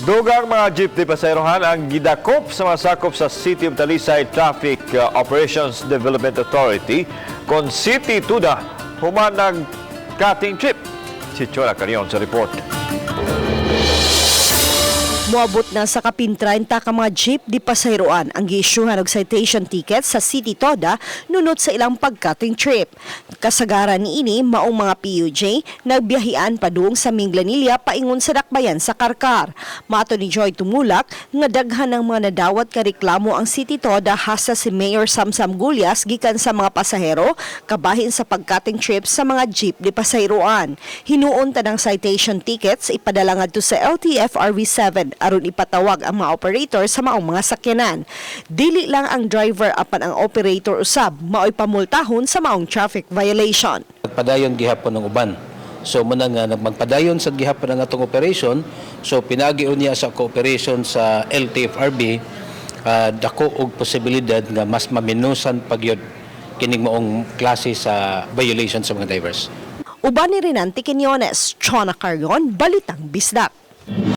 Dugang mga jeepney pasayerohan ang gidakop sa mga sakop sa City of Talisay Traffic Operations Development Authority kon City Tuda human nag-cutting trip. Si Chola Carion sa report. Moabot na sa kapin-30 ka mga jeep di pasayroan ang giisyuhan og citation tickets sa City Toda nunot sa ilang pag-cutting trip. Kasagaran niini maong mga PUJ nagbiyahian padung sa Minglanilla paingon sa dakbayan sa Karkar. Mato ni Joy Tumulak nga daghan ng mga nadawat ka reklamo ang City Toda hasta si Mayor Samsam Gulyas gikan sa mga pasahero kabahin sa pag-cutting trip sa mga jeep di pasayroan. Hinuon tanang citation tickets ipadala ngadto sa LTFRB7 aron ipatawag ang mga operator sa maong mga sakyanan. Dili lang ang driver apan ang operator usab mao'y pamultahon sa maong traffic violation. Nagpadayon gihapon ng uban. So muna nga magpadayon sa gihapon ng atong operation. So pinagiun niya sa cooperation sa LTFRB dako og posibilidad nga mas maminusan pagyud kining maong klase sa violation sa mga drivers. Uban ni Renan Tiquiniones, Chona Carrion, Balitang Bisdak.